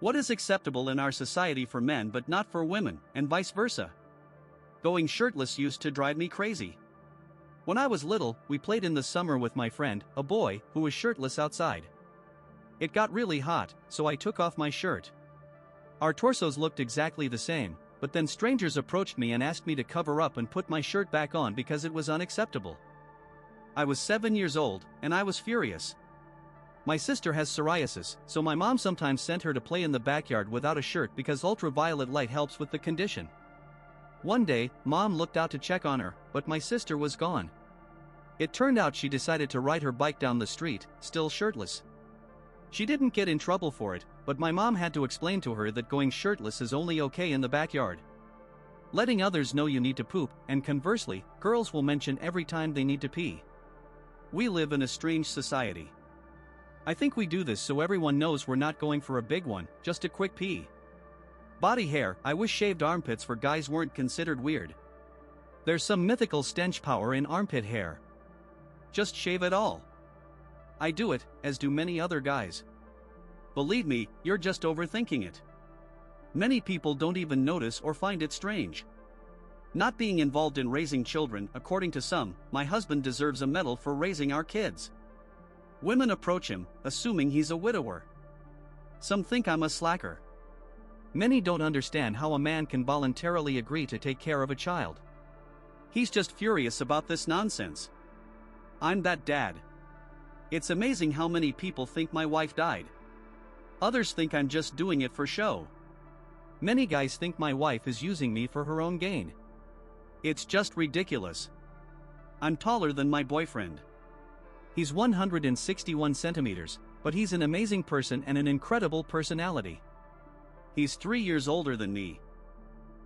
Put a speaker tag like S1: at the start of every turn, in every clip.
S1: What is acceptable in our society for men but not for women, and vice versa? Going shirtless used to drive me crazy. When I was little, we played in the summer with my friend, a boy, who was shirtless outside. It got really hot, so I took off my shirt. Our torsos looked exactly the same, but then strangers approached me and asked me to cover up and put my shirt back on because it was unacceptable. I was 7 years old, and I was furious. My sister has psoriasis, so my mom sometimes sent her to play in the backyard without a shirt because ultraviolet light helps with the condition. One day, Mom looked out to check on her, but my sister was gone. It turned out she decided to ride her bike down the street, still shirtless. She didn't get in trouble for it, but my mom had to explain to her that going shirtless is only okay in the backyard. Letting others know you need to poop, and conversely, girls will mention every time they need to pee. We live in a strange society. I think we do this so everyone knows we're not going for a big one, just a quick pee. Body hair, I wish shaved armpits for guys weren't considered weird. There's some mythical stench power in armpit hair. Just shave it all. I do it, as do many other guys. Believe me, you're just overthinking it. Many people don't even notice or find it strange. Not being involved in raising children, according to some, my husband deserves a medal for raising our kids. Women approach him, assuming he's a widower. Some think I'm a slacker. Many don't understand how a man can voluntarily agree to take care of a child. He's just furious about this nonsense. I'm that dad. It's amazing how many people think my wife died. Others think I'm just doing it for show. Many guys think my wife is using me for her own gain. It's just ridiculous. I'm taller than my boyfriend. He's 161 centimeters, but he's an amazing person and an incredible personality. He's 3 years older than me.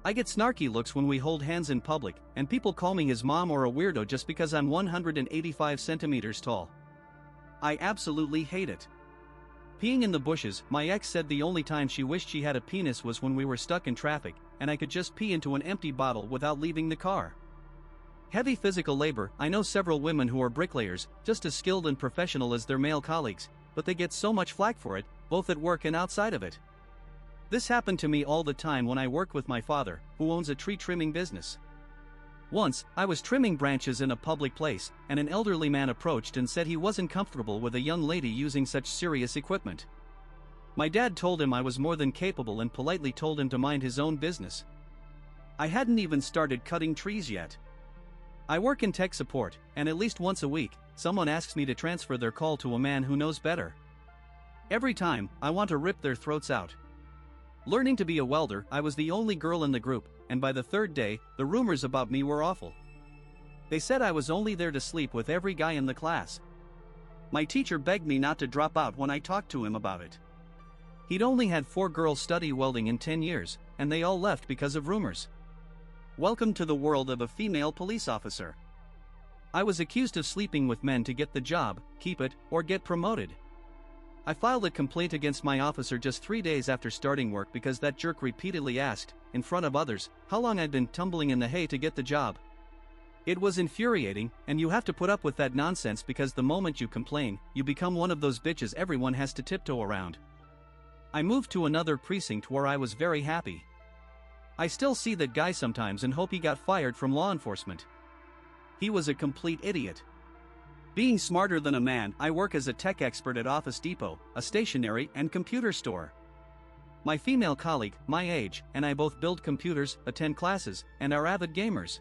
S1: I get snarky looks when we hold hands in public, and people call me his mom or a weirdo just because I'm 185 centimeters tall. I absolutely hate it. Peeing in the bushes, my ex said the only time she wished she had a penis was when we were stuck in traffic, and I could just pee into an empty bottle without leaving the car. Heavy physical labor, I know several women who are bricklayers, just as skilled and professional as their male colleagues, but they get so much flack for it, both at work and outside of it. This happened to me all the time when I worked with my father, who owns a tree trimming business. Once, I was trimming branches in a public place, and an elderly man approached and said he wasn't comfortable with a young lady using such serious equipment. My dad told him I was more than capable and politely told him to mind his own business. I hadn't even started cutting trees yet. I work in tech support, and at least once a week, someone asks me to transfer their call to a man who knows better. Every time, I want to rip their throats out. Learning to be a welder, I was the only girl in the group, and by the third day, the rumors about me were awful. They said I was only there to sleep with every guy in the class. My teacher begged me not to drop out when I talked to him about it. He'd only had 4 girls study welding in 10 years, and they all left because of rumors. Welcome to the world of a female police officer. I was accused of sleeping with men to get the job, keep it, or get promoted. I filed a complaint against my officer just 3 days after starting work because that jerk repeatedly asked, in front of others, how long I'd been tumbling in the hay to get the job. It was infuriating, and you have to put up with that nonsense because the moment you complain, you become one of those bitches everyone has to tiptoe around. I moved to another precinct where I was very happy. I still see that guy sometimes and hope he got fired from law enforcement. He was a complete idiot. Being smarter than a man, I work as a tech expert at Office Depot, a stationery and computer store. My female colleague, my age, and I both build computers, attend classes, and are avid gamers.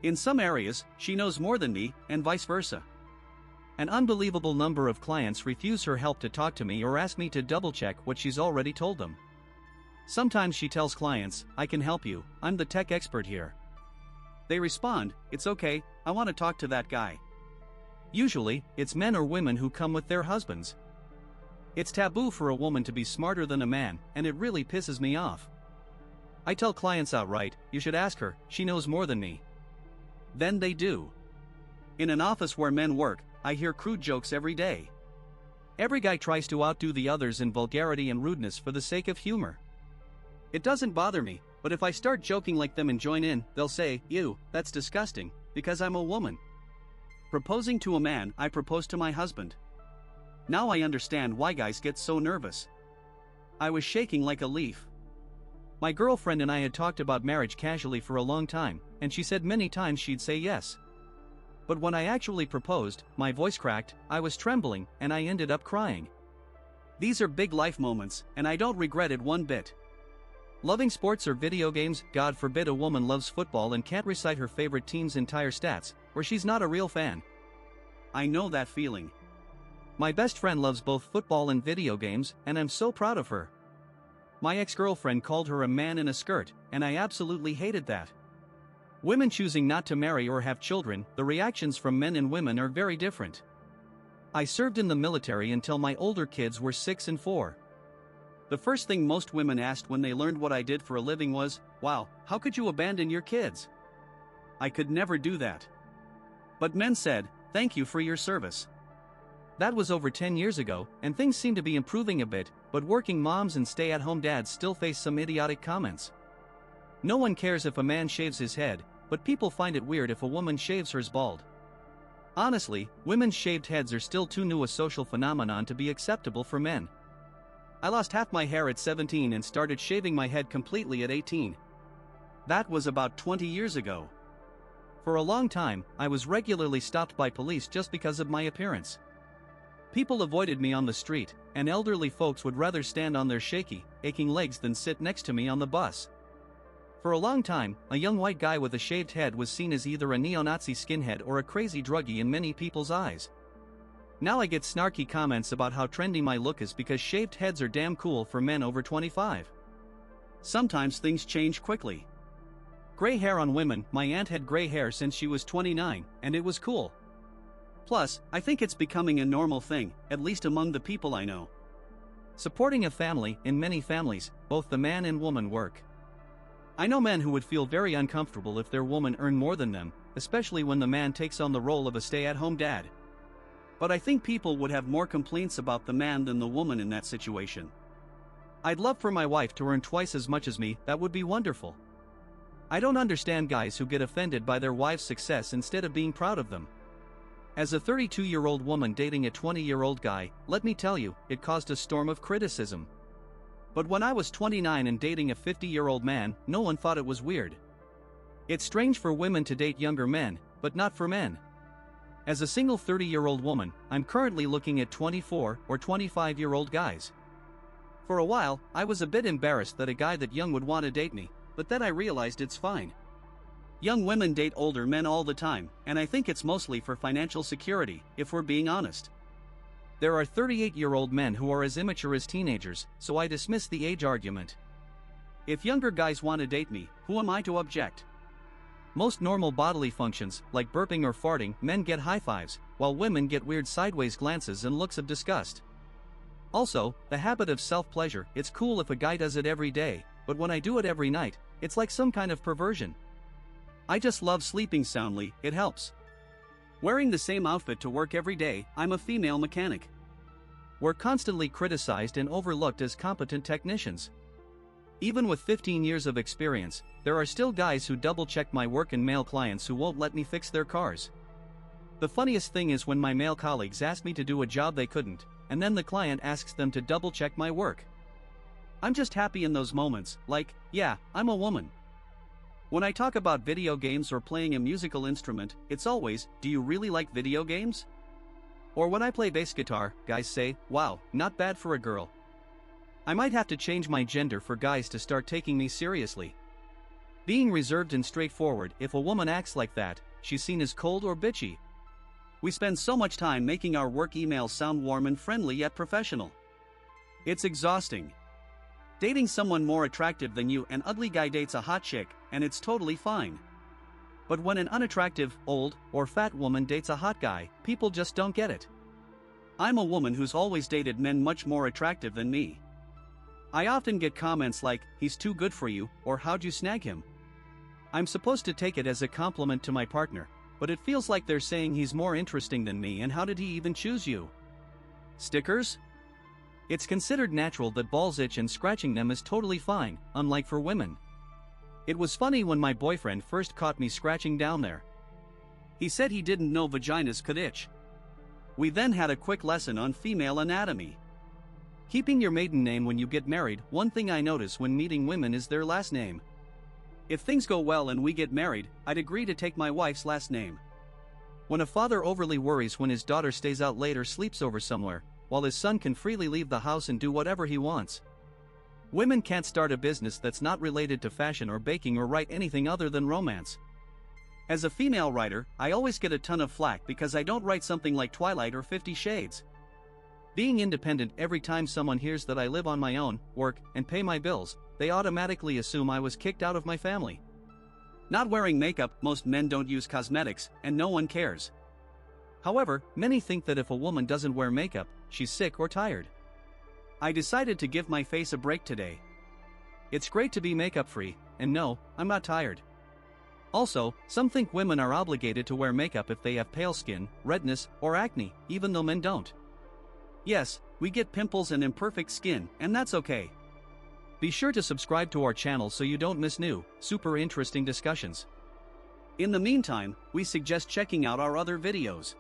S1: In some areas, she knows more than me, and vice versa. An unbelievable number of clients refuse her help to talk to me or ask me to double-check what she's already told them. Sometimes she tells clients, I can help you, I'm the tech expert here. They respond, it's okay, I want to talk to that guy. Usually, it's men or women who come with their husbands. It's taboo for a woman to be smarter than a man, and it really pisses me off. I tell clients outright, you should ask her, she knows more than me. Then they do. In an office where men work, I hear crude jokes every day. Every guy tries to outdo the others in vulgarity and rudeness for the sake of humor. It doesn't bother me, but if I start joking like them and join in, they'll say, ew, that's disgusting, because I'm a woman. Proposing to a man, I propose to my husband. Now I understand why guys get so nervous. I was shaking like a leaf. My girlfriend and I had talked about marriage casually for a long time, and she said many times she'd say yes. But when I actually proposed, my voice cracked, I was trembling, and I ended up crying. These are big life moments, and I don't regret it one bit. Loving sports or video games, God forbid a woman loves football and can't recite her favorite team's entire stats, or she's not a real fan. I know that feeling. My best friend loves both football and video games, and I'm so proud of her. My ex-girlfriend called her a man in a skirt, and I absolutely hated that. Women choosing not to marry or have children, the reactions from men and women are very different. I served in the military until my older kids were 6 and 4. The first thing most women asked when they learned what I did for a living was, "Wow, how could you abandon your kids?" I could never do that. But men said, "Thank you for your service." That was over 10 years ago, and things seem to be improving a bit, but working moms and stay-at-home dads still face some idiotic comments. No one cares if a man shaves his head, but people find it weird if a woman shaves hers bald. Honestly, women's shaved heads are still too new a social phenomenon to be acceptable for men. I lost half my hair at 17 and started shaving my head completely at 18. That was about 20 years ago. For a long time, I was regularly stopped by police just because of my appearance. People avoided me on the street, and elderly folks would rather stand on their shaky, aching legs than sit next to me on the bus. For a long time, a young white guy with a shaved head was seen as either a neo-Nazi skinhead or a crazy druggie in many people's eyes. Now I get snarky comments about how trendy my look is because shaved heads are damn cool for men over 25. Sometimes things change quickly. Gray hair on women, my aunt had gray hair since she was 29, and it was cool. Plus, I think it's becoming a normal thing, at least among the people I know. Supporting a family, in many families, both the man and woman work. I know men who would feel very uncomfortable if their woman earned more than them, especially when the man takes on the role of a stay-at-home dad. But I think people would have more complaints about the man than the woman in that situation. I'd love for my wife to earn twice as much as me, that would be wonderful. I don't understand guys who get offended by their wife's success instead of being proud of them. As a 32-year-old woman dating a 20-year-old guy, let me tell you, it caused a storm of criticism. But when I was 29 and dating a 50-year-old man, no one thought it was weird. It's strange for women to date younger men, but not for men. As a single 30-year-old woman, I'm currently looking at 24 or 25-year-old guys. For a while, I was a bit embarrassed that a guy that young would want to date me, but then I realized it's fine. Young women date older men all the time, and I think it's mostly for financial security, if we're being honest. There are 38-year-old men who are as immature as teenagers, so I dismiss the age argument. If younger guys want to date me, who am I to object? Most normal bodily functions, like burping or farting, men get high fives, while women get weird sideways glances and looks of disgust. Also, the habit of self-pleasure, it's cool if a guy does it every day, but when I do it every night, it's like some kind of perversion. I just love sleeping soundly, it helps. Wearing the same outfit to work every day, I'm a female mechanic. We're constantly criticized and overlooked as competent technicians. Even with 15 years of experience, there are still guys who double-check my work and male clients who won't let me fix their cars. The funniest thing is when my male colleagues ask me to do a job they couldn't, and then the client asks them to double-check my work. I'm just happy in those moments, like, yeah, I'm a woman. When I talk about video games or playing a musical instrument, it's always, do you really like video games? Or when I play bass guitar, guys say, wow, not bad for a girl. I might have to change my gender for guys to start taking me seriously. Being reserved and straightforward, if a woman acts like that, she's seen as cold or bitchy. We spend so much time making our work emails sound warm and friendly yet professional. It's exhausting. Dating someone more attractive than you, an ugly guy dates a hot chick, and it's totally fine. But when an unattractive, old, or fat woman dates a hot guy, people just don't get it. I'm a woman who's always dated men much more attractive than me. I often get comments like, he's too good for you, or how'd you snag him? I'm supposed to take it as a compliment to my partner, but it feels like they're saying he's more interesting than me and how did he even choose you? Stickers? It's considered natural that balls itch and scratching them is totally fine, unlike for women. It was funny when my boyfriend first caught me scratching down there. He said he didn't know vaginas could itch. We then had a quick lesson on female anatomy. Keeping your maiden name when you get married. One thing I notice when meeting women is their last name. If things go well and we get married, I'd agree to take my wife's last name. When a father overly worries when his daughter stays out late or sleeps over somewhere, while his son can freely leave the house and do whatever he wants. Women can't start a business that's not related to fashion or baking or write anything other than romance. As a female writer, I always get a ton of flack because I don't write something like Twilight or 50 Shades. Being independent, every time someone hears that I live on my own, work, and pay my bills, they automatically assume I was kicked out of my family. Not wearing makeup. Most men don't use cosmetics, and no one cares. However, many think that if a woman doesn't wear makeup, she's sick or tired. I decided to give my face a break today. It's great to be makeup free, and no, I'm not tired. Also, some think women are obligated to wear makeup if they have pale skin, redness, or acne, even though men don't. Yes, we get pimples and imperfect skin, and that's okay. Be sure to subscribe to our channel so you don't miss new, super interesting discussions. In the meantime, we suggest checking out our other videos.